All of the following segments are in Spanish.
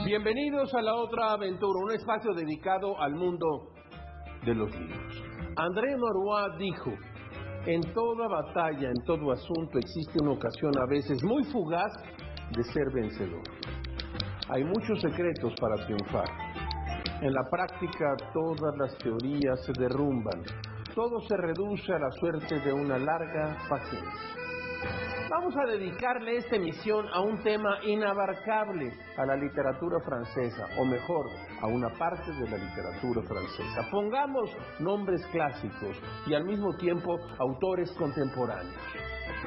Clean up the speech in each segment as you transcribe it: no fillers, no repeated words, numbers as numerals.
Bienvenidos a La Otra Aventura, un espacio dedicado al mundo de los libros. André Malraux dijo: en toda batalla, en todo asunto, existe una ocasión a veces muy fugaz de ser vencedor. Hay muchos secretos para triunfar. En la práctica, todas las teorías se derrumban. Todo se reduce a la suerte de una larga paciencia. Vamos a dedicarle esta emisión a un tema inabarcable, a la literatura francesa, o mejor, a una parte de la literatura francesa. Pongamos nombres clásicos y al mismo tiempo autores contemporáneos.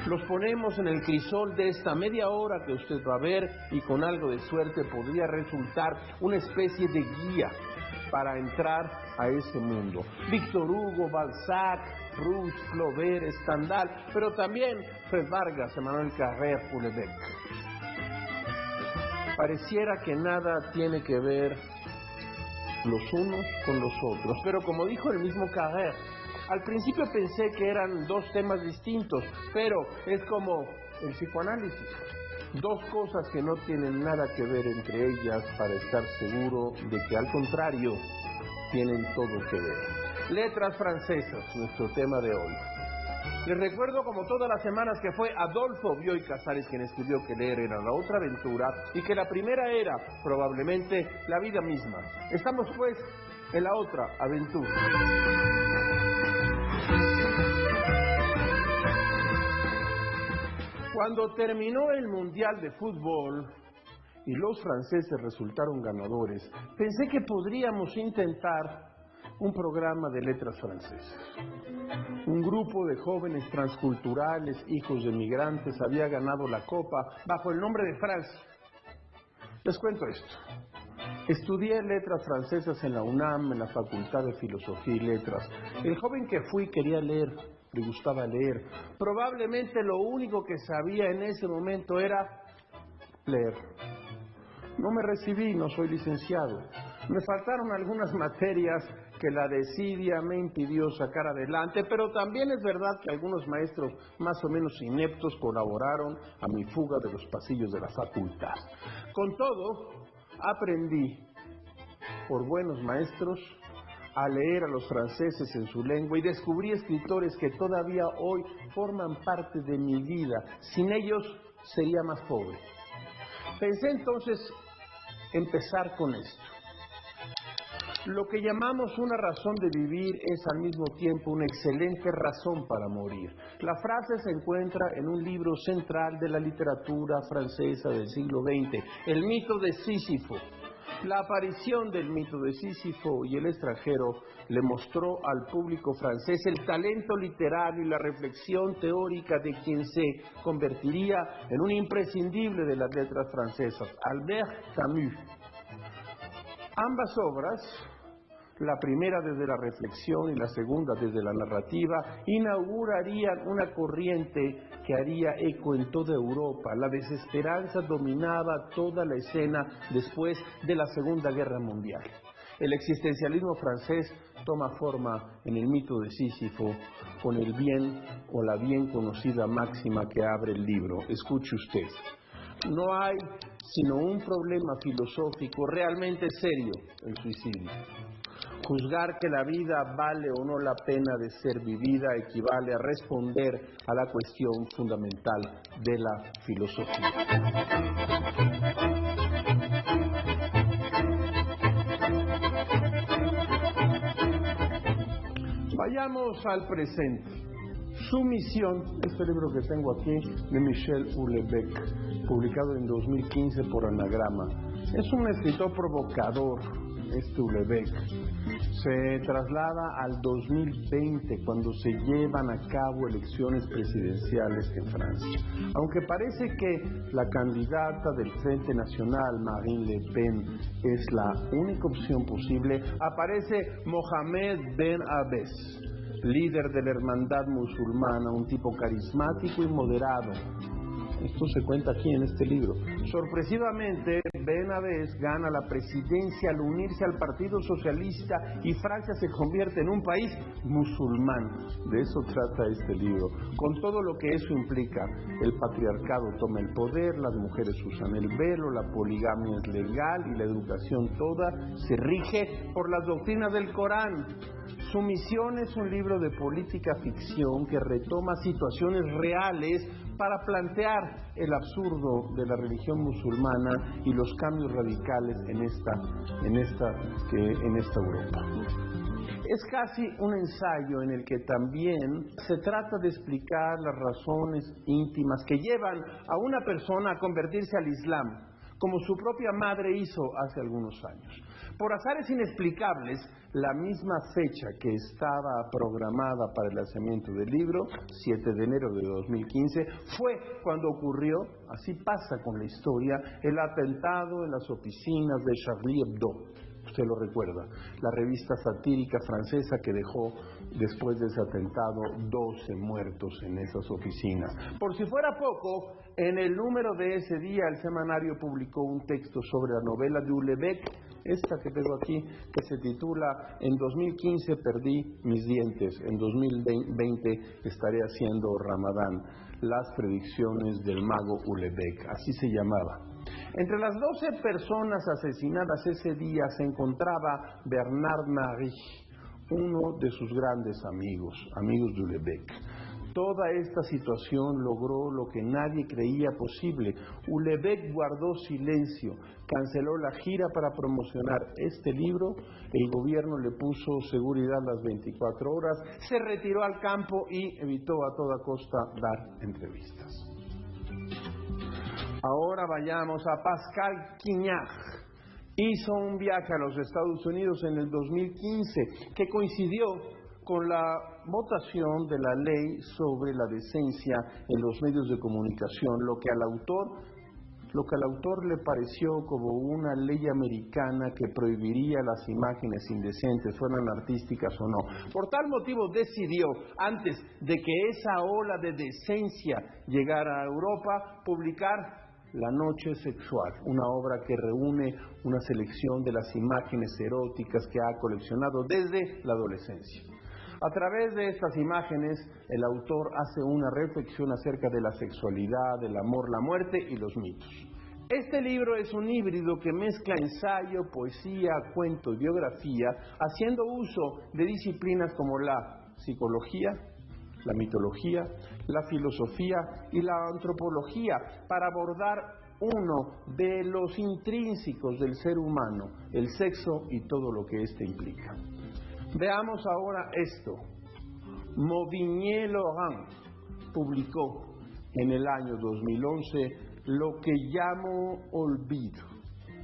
Los ponemos en el crisol de esta media hora que usted va a ver y con algo de suerte podría resultar una especie de guía para entrar a ese mundo. Víctor Hugo, Balzac, Proust, Flaubert, Stendhal, pero también Fred Vargas, Emmanuel Carrère, Houellebecq. Pareciera que nada tiene que ver los unos con los otros, pero como dijo el mismo Carrère, al principio pensé que eran dos temas distintos, pero es como el psicoanálisis. Dos cosas que no tienen nada que ver entre ellas para estar seguro de que al contrario tienen todo que ver. Letras francesas, nuestro tema de hoy. Les recuerdo, como todas las semanas, que fue Adolfo Bioy Casares quien escribió que leer era la otra aventura y que la primera era probablemente la vida misma. Estamos pues en la otra aventura. Cuando terminó el Mundial de Fútbol y los franceses resultaron ganadores, pensé que podríamos intentar un programa de letras francesas. Un grupo de jóvenes transculturales, hijos de migrantes, había ganado la copa bajo el nombre de Francia. Les cuento esto. Estudié letras francesas en la UNAM, en la Facultad de Filosofía y Letras. El joven que fui quería leer, le gustaba leer. Probablemente lo único que sabía en ese momento era leer. No me recibí, no soy licenciado. Me faltaron algunas materias que la desidia me impidió sacar adelante, pero también es verdad que algunos maestros más o menos ineptos colaboraron a mi fuga de los pasillos de la facultad. Con todo, aprendí, por buenos maestros, a leer a los franceses en su lengua y descubrí escritores que todavía hoy forman parte de mi vida. Sin ellos sería más pobre. Pensé entonces empezar con esto. Lo que llamamos una razón de vivir es al mismo tiempo una excelente razón para morir. La frase se encuentra en un libro central de la literatura francesa del siglo XX, El mito de Sísifo. La aparición del mito de Sísifo y el extranjero le mostró al público francés el talento literario y la reflexión teórica de quien se convertiría en un imprescindible de las letras francesas, Albert Camus. Ambas obras, la primera desde la reflexión y la segunda desde la narrativa, inaugurarían una corriente que haría eco en toda Europa. La desesperanza dominaba toda la escena después de la Segunda Guerra Mundial. El existencialismo francés toma forma en el mito de Sísifo con el bien o la bien conocida máxima que abre el libro. Escuche usted. No hay sino un problema filosófico realmente serio, el suicidio. Juzgar que la vida vale o no la pena de ser vivida equivale a responder a la cuestión fundamental de la filosofía. Vayamos al presente. Su misión, este libro que tengo aquí, de Michel Houellebecq, publicado en 2015 por Anagrama. Es un escritor provocador, Houellebecq. Se traslada al 2020, cuando se llevan a cabo elecciones presidenciales en Francia. Aunque parece que la candidata del Frente Nacional, Marine Le Pen, es la única opción posible, aparece Mohamed Ben Abbès, líder de la hermandad musulmana, un tipo carismático y moderado. Esto se cuenta aquí en este libro. Sorpresivamente, Benavés gana la presidencia al unirse al Partido Socialista y Francia se convierte en un país musulmán. De eso trata este libro. Con todo lo que eso implica, el patriarcado toma el poder, las mujeres usan el velo, la poligamia es legal y la educación toda se rige por las doctrinas del Corán. Su misión es un libro de política ficción que retoma situaciones reales para plantear el absurdo de la religión musulmana y los cambios radicales en esta Europa. Es casi un ensayo en el que también se trata de explicar las razones íntimas que llevan a una persona a convertirse al Islam, como su propia madre hizo hace algunos años. Por azares inexplicables, la misma fecha que estaba programada para el lanzamiento del libro, 7 de enero de 2015, fue cuando ocurrió, así pasa con la historia, el atentado en las oficinas de Charlie Hebdo. Usted lo recuerda, la revista satírica francesa que dejó después de ese atentado 12 muertos en esas oficinas. Por si fuera poco, en el número de ese día el semanario publicó un texto sobre la novela de Houellebecq, esta que tengo aquí, que se titula En 2015 perdí mis dientes, en 2020 estaré haciendo Ramadán, las predicciones del mago Houellebecq, así se llamaba. Entre las 12 personas asesinadas ese día se encontraba Bernard Marie, uno de sus grandes amigos de Houellebecq. Toda esta situación logró lo que nadie creía posible. Houellebecq guardó silencio, canceló la gira para promocionar este libro, el gobierno le puso seguridad las 24 horas, se retiró al campo y evitó a toda costa dar entrevistas. Ahora vayamos a Pascal Quignard. Hizo un viaje a los Estados Unidos en el 2015 que coincidió con la votación de la ley sobre la decencia en los medios de comunicación, lo que al autor le pareció como una ley americana que prohibiría las imágenes indecentes, fueran artísticas o no. Por tal motivo decidió, antes de que esa ola de decencia llegara a Europa, publicar La noche sexual, una obra que reúne una selección de las imágenes eróticas que ha coleccionado desde la adolescencia. A través de estas imágenes, el autor hace una reflexión acerca de la sexualidad, del amor, la muerte y los mitos. Este libro es un híbrido que mezcla ensayo, poesía, cuento y biografía, haciendo uso de disciplinas como la psicología, la mitología, la filosofía y la antropología para abordar uno de los intrínsecos del ser humano, el sexo y todo lo que éste implica. Veamos ahora esto. Mauvigné-Laurent publicó en el año 2011 Lo que llamo olvido,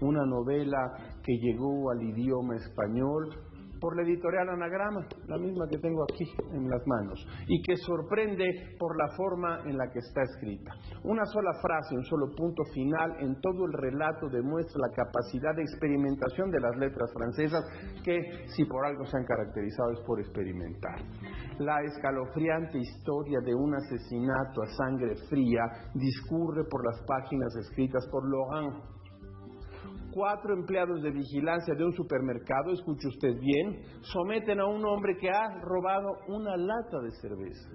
una novela que llegó al idioma español por la editorial Anagrama, la misma que tengo aquí en las manos, y que sorprende por la forma en la que está escrita. Una sola frase, un solo punto final en todo el relato demuestra la capacidad de experimentación de las letras francesas que, si por algo se han caracterizado, es por experimentar. La escalofriante historia de un asesinato a sangre fría discurre por las páginas escritas por Laurent. 4 empleados de vigilancia de un supermercado, escuche usted bien, someten a un hombre que ha robado una lata de cerveza.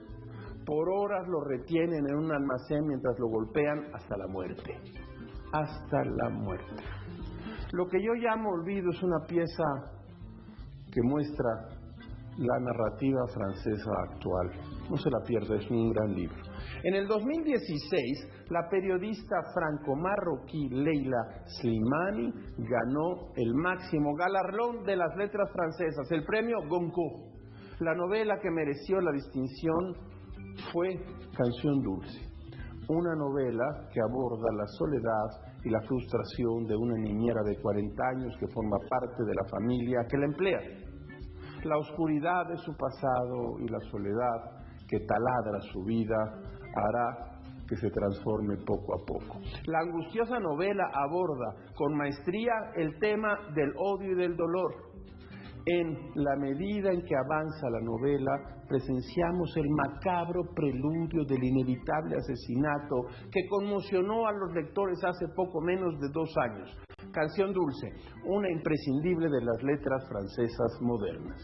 Por horas lo retienen en un almacén mientras lo golpean hasta la muerte. Hasta la muerte. Lo que yo llamo olvido es una pieza que muestra la narrativa francesa actual. No se la pierda, es un gran libro. En el 2016, la periodista franco-marroquí Leila Slimani ganó el máximo galardón de las letras francesas, el premio Goncourt. La novela que mereció la distinción fue Canción Dulce, una novela que aborda la soledad y la frustración de una niñera de 40 años que forma parte de la familia que la emplea. La oscuridad de su pasado y la soledad que taladra su vida hará que se transforme poco a poco. La angustiosa novela aborda con maestría el tema del odio y del dolor. En la medida en que avanza la novela, presenciamos el macabro preludio del inevitable asesinato que conmocionó a los lectores hace poco menos de 2 años. Canción Dulce, una imprescindible de las letras francesas modernas.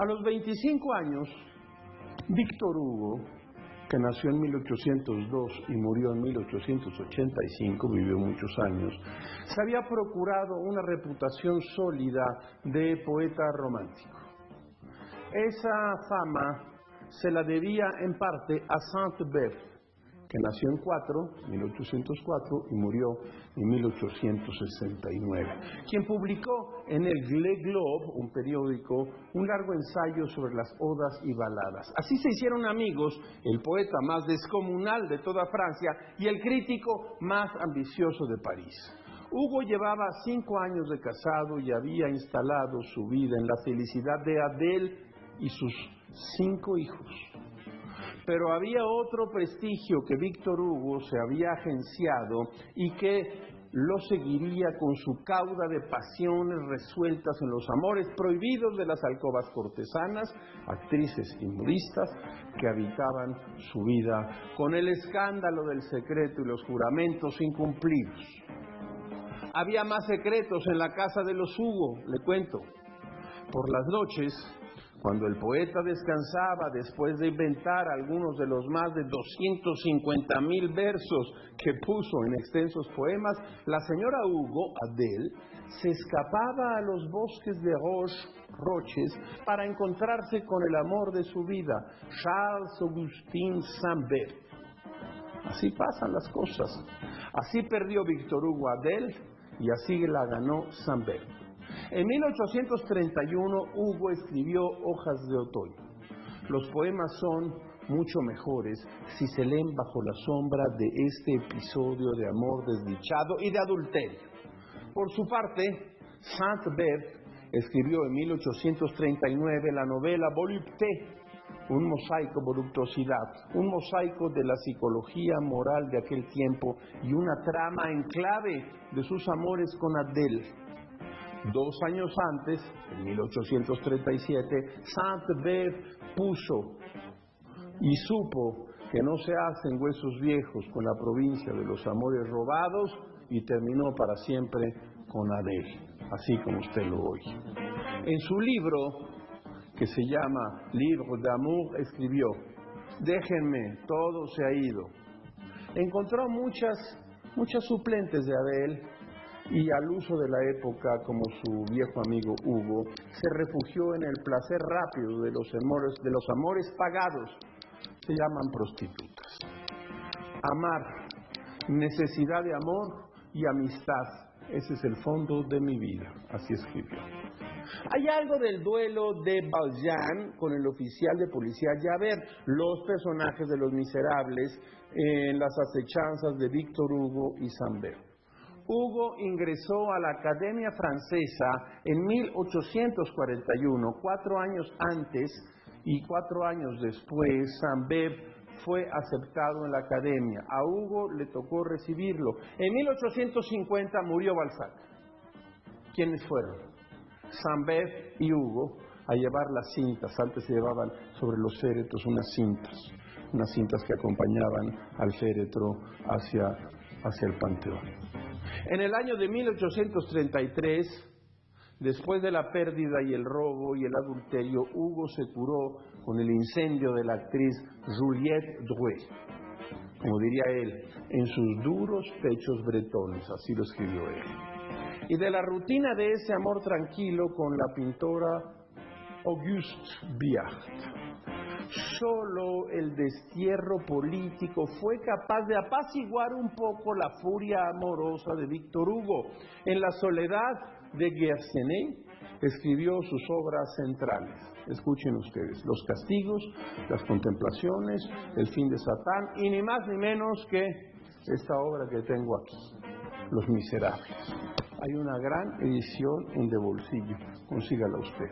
A los 25 años, Víctor Hugo, que nació en 1802 y murió en 1885, vivió muchos años, se había procurado una reputación sólida de poeta romántico. Esa fama se la debía en parte a Sainte-Beuve, que nació en 1804 y murió en 1869, quien publicó en el Le Globe, un periódico, un largo ensayo sobre las odas y baladas. Así se hicieron amigos el poeta más descomunal de toda Francia y el crítico más ambicioso de París. Hugo llevaba 5 años de casado y había instalado su vida en la felicidad de Adèle y sus 5 hijos. Pero había otro prestigio que Víctor Hugo se había agenciado y que lo seguiría con su cauda de pasiones resueltas en los amores prohibidos de las alcobas cortesanas, actrices y modistas que habitaban su vida con el escándalo del secreto y los juramentos incumplidos. Había más secretos en la casa de los Hugo, le cuento. Por las noches, cuando el poeta descansaba después de inventar algunos de los más de 250,000 versos que puso en extensos poemas, la señora Hugo, Adèle, se escapaba a los bosques de Roches para encontrarse con el amor de su vida, Charles-Augustin Sainte-Beuve. Así pasan las cosas. Así perdió Víctor Hugo a Adèle y así la ganó Sainte-Beuve. En 1831, Hugo escribió Hojas de Otoño. Los poemas son mucho mejores si se leen bajo la sombra de este episodio de amor desdichado y de adulterio. Por su parte, Sainte-Beuve escribió en 1839 la novela Volupté, un mosaico, voluptuosidad, un mosaico de la psicología moral de aquel tiempo y una trama en clave de sus amores con Adèle. 2 años antes, en 1837, Sainte-Beuve puso y supo que no se hacen huesos viejos con la provincia de los amores robados y terminó para siempre con Adèle, así como usted lo oye. En su libro, que se llama Livre d'amour, escribió: déjenme, todo se ha ido. Encontró muchas suplentes de Adèle y al uso de la época, como su viejo amigo Hugo, se refugió en el placer rápido de los amores pagados. Se llaman prostitutas. Amar, necesidad de amor y amistad, ese es el fondo de mi vida, así escribió. Hay algo del duelo de Valjean con el oficial de policía Javert, los personajes de Los Miserables, en las acechanzas de Víctor Hugo y Sainte-Beuve. Hugo ingresó a la Academia Francesa en 1841, 4 años antes y 4 años después, Sainte-Beuve fue aceptado en la Academia. A Hugo le tocó recibirlo. En 1850 murió Balzac. ¿Quiénes fueron? Sainte-Beuve y Hugo a llevar las cintas. Antes se llevaban sobre los féretros unas cintas que acompañaban al féretro hacia el panteón. En el año de 1833, después de la pérdida y el robo y el adulterio, Hugo se curó con el incendio de la actriz Juliette Drouet, como diría él, en sus duros pechos bretones, así lo escribió él. Y de la rutina de ese amor tranquilo con la pintora Auguste Biart. Solo el destierro político fue capaz de apaciguar un poco la furia amorosa de Víctor Hugo. En la soledad de Guerseney escribió sus obras centrales. Escuchen ustedes: Los castigos, las contemplaciones, el fin de Satán y ni más ni menos que esta obra que tengo aquí, Los Miserables. Hay una gran edición en de bolsillo, consígala usted.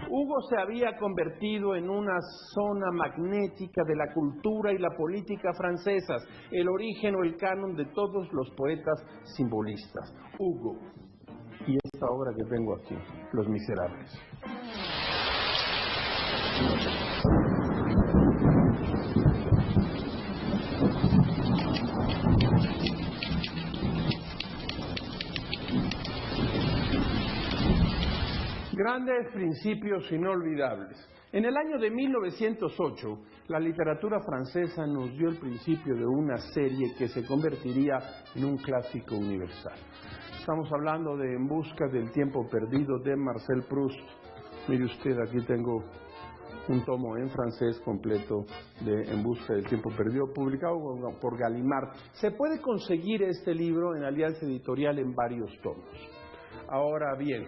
Hugo se había convertido en una zona magnética de la cultura y la política francesas, el origen o el canon de todos los poetas simbolistas. Hugo. Y esta obra que tengo aquí, Los Miserables. Grandes principios inolvidables. En el año de 1908, la literatura francesa nos dio el principio de una serie que se convertiría en un clásico universal. Estamos hablando de En busca del tiempo perdido de Marcel Proust. Mire usted, aquí tengo un tomo en francés completo de En busca del tiempo perdido, publicado por Gallimard. Se puede conseguir este libro en Alianza Editorial en varios tomos. Ahora bien,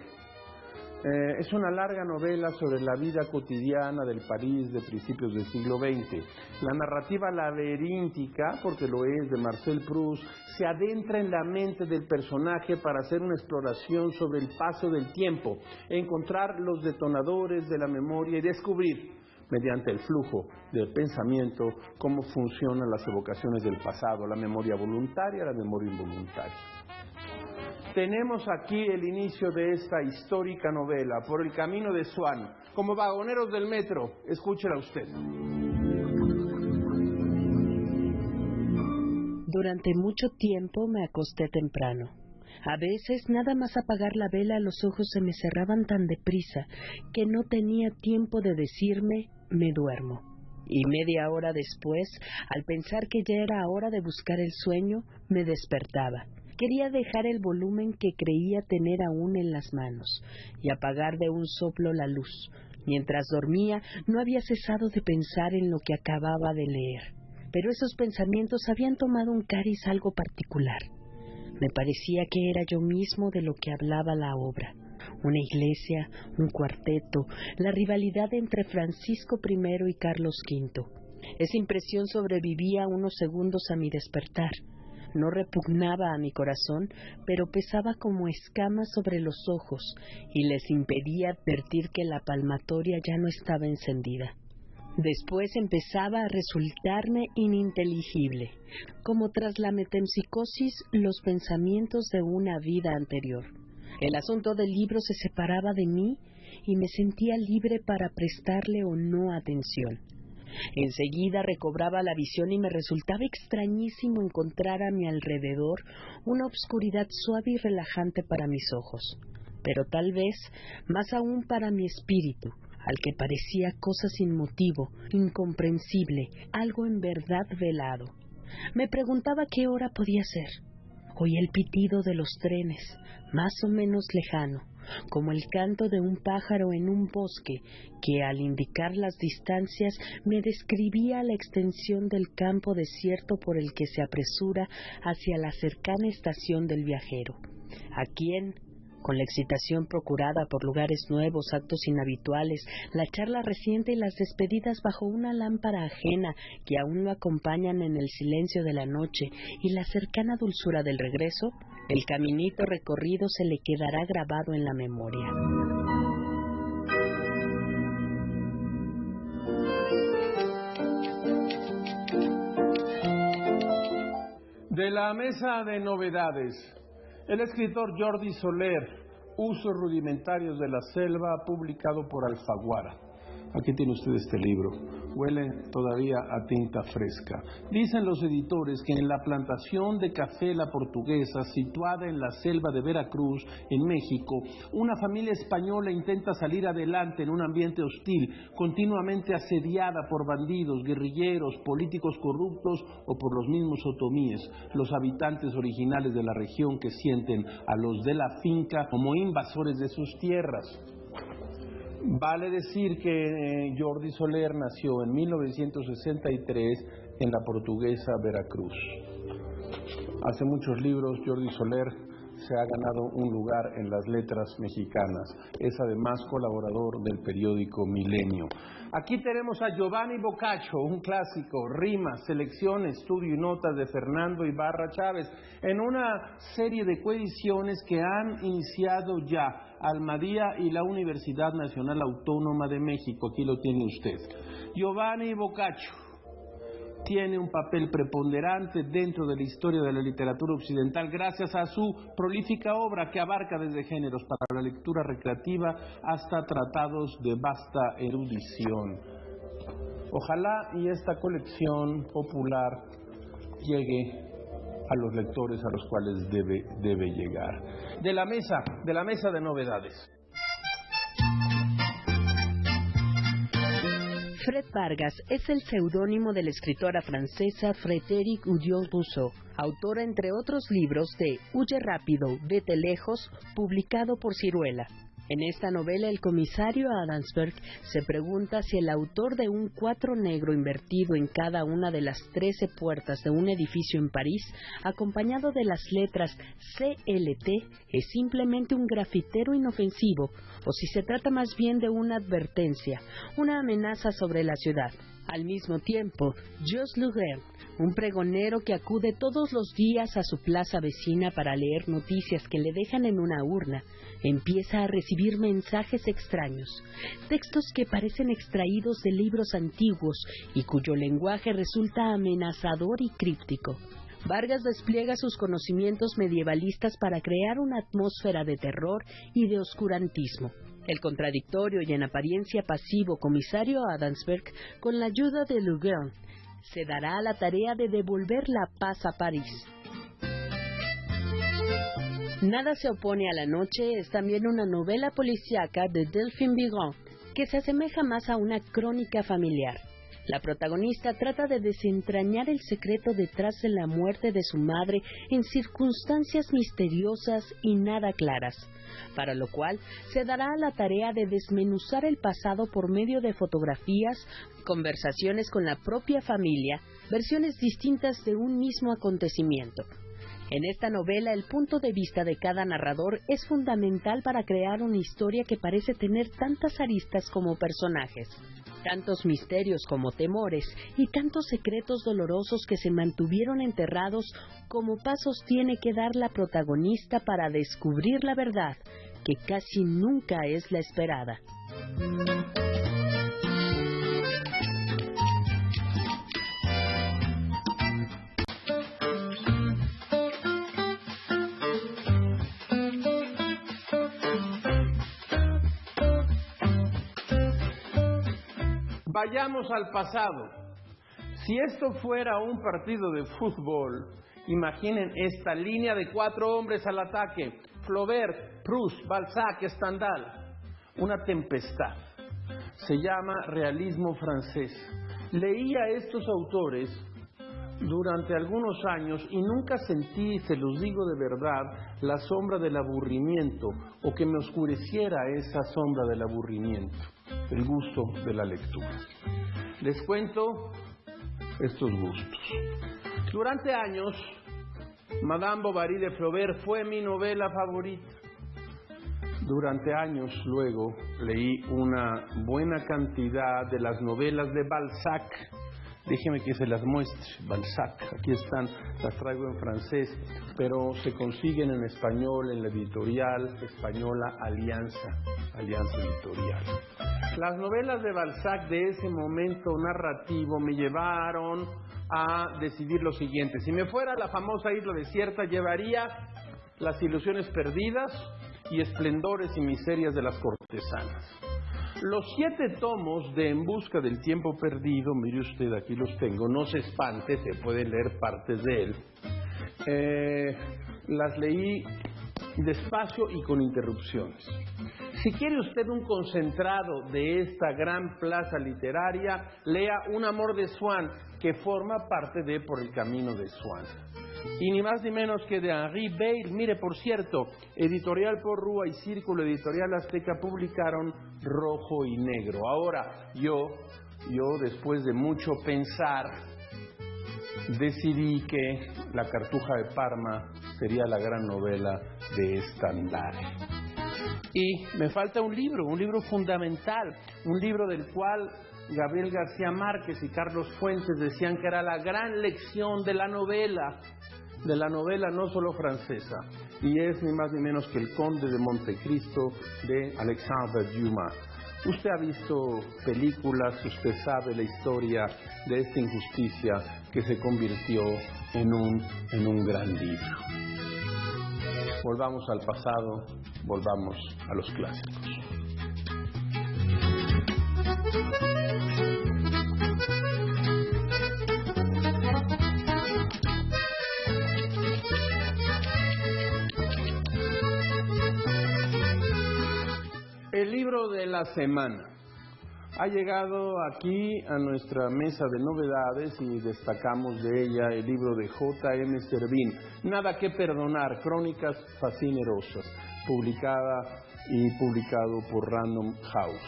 es una larga novela sobre la vida cotidiana del París de principios del siglo XX. La narrativa laberíntica, porque lo es, de Marcel Proust, se adentra en la mente del personaje para hacer una exploración sobre el paso del tiempo, encontrar los detonadores de la memoria y descubrir, mediante el flujo del pensamiento, cómo funcionan las evocaciones del pasado, la memoria voluntaria, la memoria involuntaria. Tenemos aquí el inicio de esta histórica novela, Por el camino de Swann, como vagoneros del metro. Escúchela usted. Durante mucho tiempo me acosté temprano. A veces, nada más apagar la vela, los ojos se me cerraban tan deprisa que no tenía tiempo de decirme, me duermo. Y media hora después, al pensar que ya era hora de buscar el sueño, me despertaba. Quería dejar el volumen que creía tener aún en las manos y apagar de un soplo la luz. Mientras dormía, no había cesado de pensar en lo que acababa de leer. Pero esos pensamientos habían tomado un cariz algo particular. Me parecía que era yo mismo de lo que hablaba la obra. Una iglesia, un cuarteto, la rivalidad entre Francisco I y Carlos V. Esa impresión sobrevivía unos segundos a mi despertar. No repugnaba a mi corazón, pero pesaba como escamas sobre los ojos y les impedía advertir que la palmatoria ya no estaba encendida. Después empezaba a resultarme ininteligible, como tras la metempsicosis los pensamientos de una vida anterior. El asunto del libro se separaba de mí y me sentía libre para prestarle o no atención. Enseguida recobraba la visión y me resultaba extrañísimo encontrar a mi alrededor una obscuridad suave y relajante para mis ojos, pero tal vez más aún para mi espíritu, al que parecía cosa sin motivo, incomprensible, algo en verdad velado. Me preguntaba qué hora podía ser. Oí el pitido de los trenes, más o menos lejano, como el canto de un pájaro en un bosque que, al indicar las distancias, me describía la extensión del campo desierto por el que se apresura hacia la cercana estación del viajero, a quien, con la excitación procurada por lugares nuevos, actos inhabituales, la charla reciente y las despedidas bajo una lámpara ajena que aún lo acompañan en el silencio de la noche y la cercana dulzura del regreso, el caminito recorrido se le quedará grabado en la memoria. De la mesa de novedades, el escritor Jordi Soler, Usos rudimentarios de la selva, publicado por Alfaguara. Aquí tiene usted este libro. Huele todavía a tinta fresca. Dicen los editores que en la plantación de café La Portuguesa, situada en la selva de Veracruz, en México, una familia española intenta salir adelante en un ambiente hostil, continuamente asediada por bandidos, guerrilleros, políticos corruptos o por los mismos otomíes, los habitantes originales de la región que sienten a los de la finca como invasores de sus tierras. Vale decir que Jordi Soler nació en 1963 en La Portuguesa, Veracruz. Hace muchos libros Jordi Soler se ha ganado un lugar en las letras mexicanas. Es además colaborador del periódico Milenio. Aquí tenemos a Giovanni Boccaccio, un clásico, rimas, selección, estudio y notas de Fernando Ibarra Chávez, en una serie de coediciones que han iniciado ya Almadía y la Universidad Nacional Autónoma de México. Aquí lo tiene usted. Giovanni Boccaccio tiene un papel preponderante dentro de la historia de la literatura occidental gracias a su prolífica obra que abarca desde géneros para la lectura recreativa hasta tratados de vasta erudición. Ojalá y esta colección popular llegue a los lectores a los cuales debe llegar. De la mesa de novedades. Fred Vargas es el seudónimo de la escritora francesa Frédérique Oudin-Rousseau, autora entre otros libros de Huye rápido, vete lejos, publicado por Ciruela. En esta novela, el comisario Adamsberg se pregunta si el autor de un 4 negro invertido en cada una de las 13 puertas de un edificio en París, acompañado de las letras CLT, es simplemente un grafitero inofensivo, o si se trata más bien de una advertencia, una amenaza sobre la ciudad. Al mismo tiempo, Jos Luger, un pregonero que acude todos los días a su plaza vecina para leer noticias que le dejan en una urna, empieza a recibir mensajes extraños, textos que parecen extraídos de libros antiguos y cuyo lenguaje resulta amenazador y críptico. Vargas despliega sus conocimientos medievalistas para crear una atmósfera de terror y de oscurantismo. El contradictorio y en apariencia pasivo comisario Adamsberg, con la ayuda de Luger, se dará a la tarea de devolver la paz a París. Nada se opone a la noche es también una novela policíaca de Delphine Bigon, que se asemeja más a una crónica familiar. La protagonista trata de desentrañar el secreto detrás de la muerte de su madre en circunstancias misteriosas y nada claras, para lo cual se dará a la tarea de desmenuzar el pasado por medio de fotografías, conversaciones con la propia familia, versiones distintas de un mismo acontecimiento. En esta novela, el punto de vista de cada narrador es fundamental para crear una historia que parece tener tantas aristas como personajes, tantos misterios como temores y tantos secretos dolorosos que se mantuvieron enterrados como pasos tiene que dar la protagonista para descubrir la verdad, que casi nunca es la esperada. Vayamos al pasado. Si esto fuera un partido de fútbol, imaginen esta línea de 4 hombres al ataque: Flaubert, Proust, Balzac, Stendhal. Una tempestad. Se llama realismo francés. Leí a estos autores durante algunos años y nunca sentí, se los digo de verdad, la sombra del aburrimiento o que me oscureciera esa sombra del aburrimiento, el gusto de la lectura. Les cuento estos gustos. Durante años, Madame Bovary de Flaubert fue mi novela favorita. Durante años luego leí una buena cantidad de las novelas de Balzac. Déjeme que se las muestre. Balzac, aquí están, las traigo en francés, pero se consiguen en español en la editorial española Alianza Editorial. Las novelas de Balzac de ese momento narrativo me llevaron a decidir lo siguiente: si me fuera a la famosa isla desierta, llevaría Las ilusiones perdidas y Esplendores y miserias de las cortesanas. Los 7 tomos de En busca del tiempo perdido, mire usted, aquí los tengo, no se espante, se pueden leer partes de él. Las leí despacio y con interrupciones. Si quiere usted un concentrado de esta gran plaza literaria, lea Un amor de Swann, que forma parte de Por el camino de Swann. Y ni más ni menos que de Henri Beyle. Mire, por cierto, Editorial Porrúa y Círculo Editorial Azteca publicaron Rojo y Negro. Ahora, yo después de mucho pensar, decidí que La Cartuja de Parma sería la gran novela de Stendhal. Y me falta un libro fundamental, un libro del cual Gabriel García Márquez y Carlos Fuentes decían que era la gran lección de la novela no solo francesa, y es ni más ni menos que El Conde de Montecristo de Alexandre Dumas. Usted ha visto películas, usted sabe la historia de esta injusticia que se convirtió en un gran libro. Volvamos al pasado, volvamos a los clásicos. El libro de la semana ha llegado aquí a nuestra mesa de novedades y destacamos de ella el libro de J.M. Servín, Nada que perdonar, Crónicas Fascinerosas, publicado por Random House.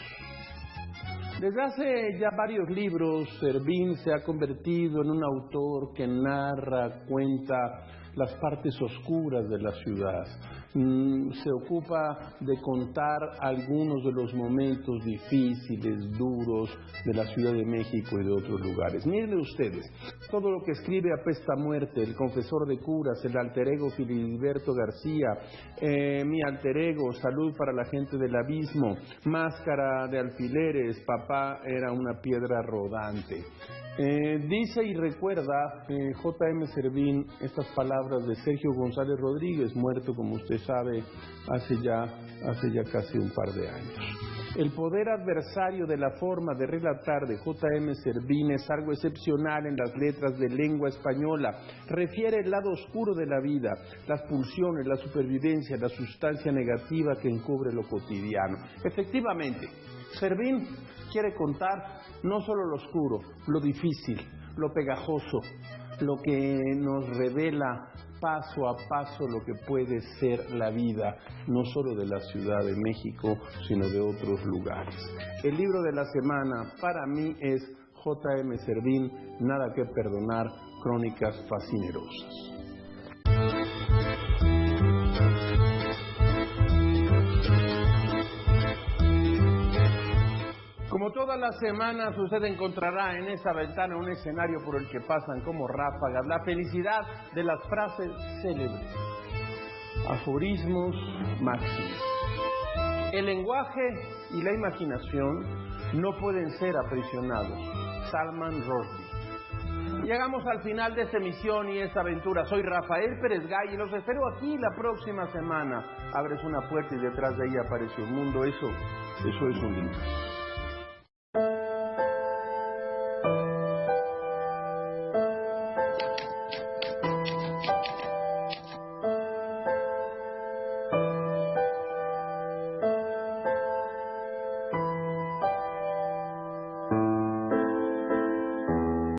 Desde hace ya varios libros, Servín se ha convertido en un autor que narra, cuenta las partes oscuras de la ciudad. Se ocupa de contar algunos de los momentos difíciles, duros de la Ciudad de México y de otros lugares. Miren ustedes, todo lo que escribe Apesta Muerte, El Confesor de Curas, El alter ego Filiberto García, Mi alter ego, Salud para la gente del abismo, Máscara de alfileres, Papá era una piedra rodante. Dice y recuerda J.M. Servín estas palabras de Sergio González Rodríguez, muerto, como usted sabe, hace ya casi un par de años. El poder adversario de la forma de relatar de J.M. Servín es algo excepcional en las letras de lengua española. Refiere el lado oscuro de la vida, las pulsiones, la supervivencia, la sustancia negativa que encubre lo cotidiano. Efectivamente, Servín quiere contar no solo lo oscuro, lo difícil, lo pegajoso, lo que nos revela paso a paso lo que puede ser la vida, no solo de la Ciudad de México, sino de otros lugares. El libro de la semana para mí es J.M. Servín, Nada que perdonar, Crónicas Fascinerosas. Como todas las semanas, usted encontrará en esa ventana un escenario por el que pasan como ráfagas la felicidad de las frases célebres, aforismos máximos. El lenguaje y la imaginación no pueden ser aprisionados. Salman Rushdie. Llegamos al final de esta emisión y esta aventura. Soy Rafael Pérez Gay y los espero aquí la próxima semana. Abres una puerta y detrás de ella aparece un mundo. Eso es un libro.